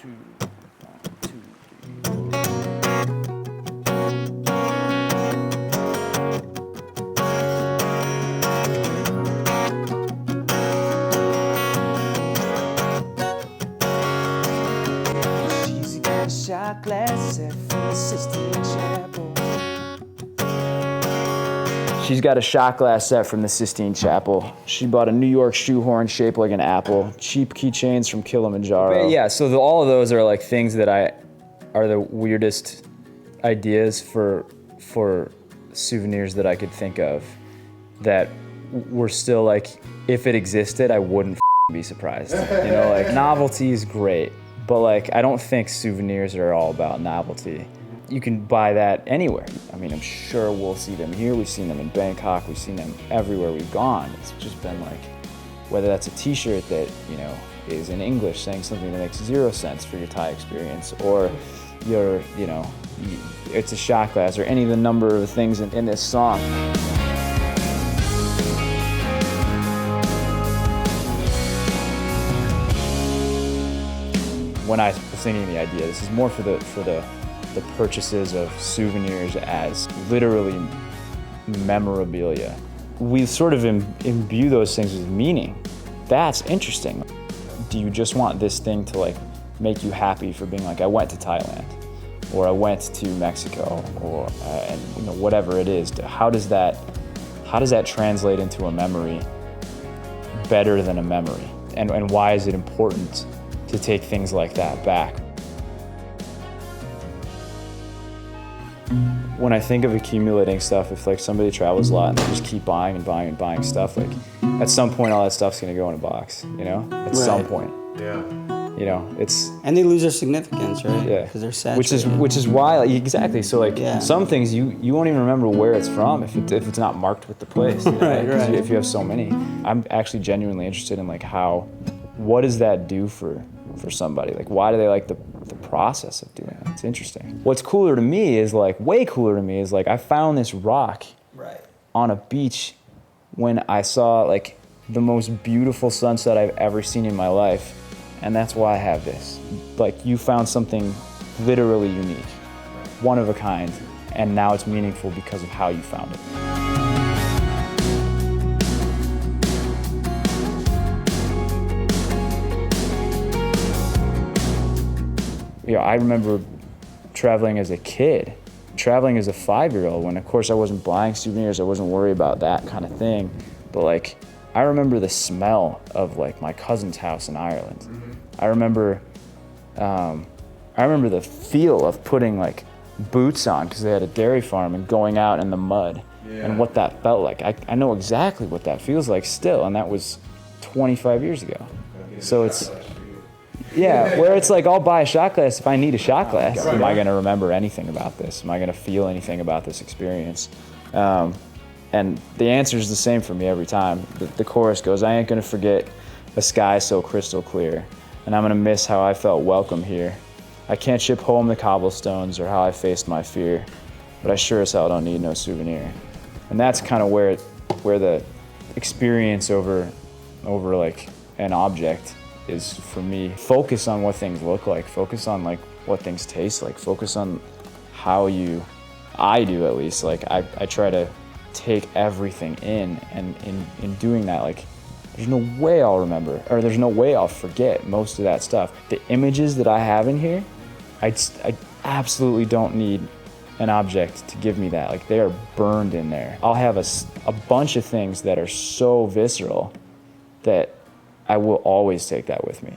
2, 1, 2, 3. She's got a shot glass set from the Sistine Chapel. She's got a shot glass set from the Sistine Chapel. She bought a New York shoehorn shaped like an apple. Cheap keychains from Kilimanjaro. But yeah, so all of those are like things that are the weirdest ideas for souvenirs that I could think of that were still like, if it existed, I wouldn't be surprised. You know, like novelty is great, but like I don't think souvenirs are all about novelty. You can buy that anywhere. I mean, I'm sure we'll see them here. We've seen them in Bangkok. We've seen them everywhere we've gone. It's just been like, whether that's a t-shirt that, you know, is in English saying something that makes 0 sense for your Thai experience, or your, you know, it's a shot glass, or any of the number of things in this song. When I was thinking of the idea, this is more for the purchases of souvenirs as literally memorabilia. We sort of imbue those things with meaning. That's interesting. Do you just want this thing to like make you happy for being like, I went to Thailand, or I went to Mexico, or and you know, whatever it is? How does that translate into a memory better than a memory? And why is it important to take things like that back? When I think of accumulating stuff, if like somebody travels a lot and they just keep buying and buying and buying stuff, like at some point all that stuff's gonna go in a box, you know? At some point. Yeah. You know, it's... And they lose their significance, right? Yeah. Because they're saturated. Which is why, like, exactly, so like some things you won't even remember where it's from if it's not marked with the place. You know? Right. If you have so many. I'm actually genuinely interested in like what does that do for somebody? Like, why do they like the process of doing it? It's interesting. What's cooler to me is like, way cooler to me is like, I found this rock on a beach when I saw like the most beautiful sunset I've ever seen in my life. And that's why I have this. Like, you found something literally unique, one of a kind, and now it's meaningful because of how you found it. You know, I remember traveling as a kid, traveling as a 5-year-old, when of course I wasn't buying souvenirs, I wasn't worried about that kind of thing. But like, I remember the smell of like my cousin's house in Ireland. Mm-hmm. I remember the feel of putting like boots on because they had a dairy farm and going out in the mud and what that felt like. I know exactly what that feels like still, and that was 25 years ago. So it's, yeah, where it's like, I'll buy a shot glass if I need a shot glass. Am I gonna remember anything about this? Am I gonna feel anything about this experience? And the answer is the same for me every time. The chorus goes, I ain't gonna forget a sky so crystal clear, and I'm gonna miss how I felt welcome here. I can't ship home the cobblestones or how I faced my fear, but I sure as hell don't need no souvenir. And that's kind of where the experience over like an object is for me. Focus on what things look like, focus on like what things taste like, focus on how I do at least, like I try to take everything in, and in doing that, like there's no way I'll remember, or there's no way I'll forget most of that stuff. The images that I have in here, I absolutely don't need an object to give me that. Like, they are burned in there. I'll have a bunch of things that are so visceral that I will always take that with me.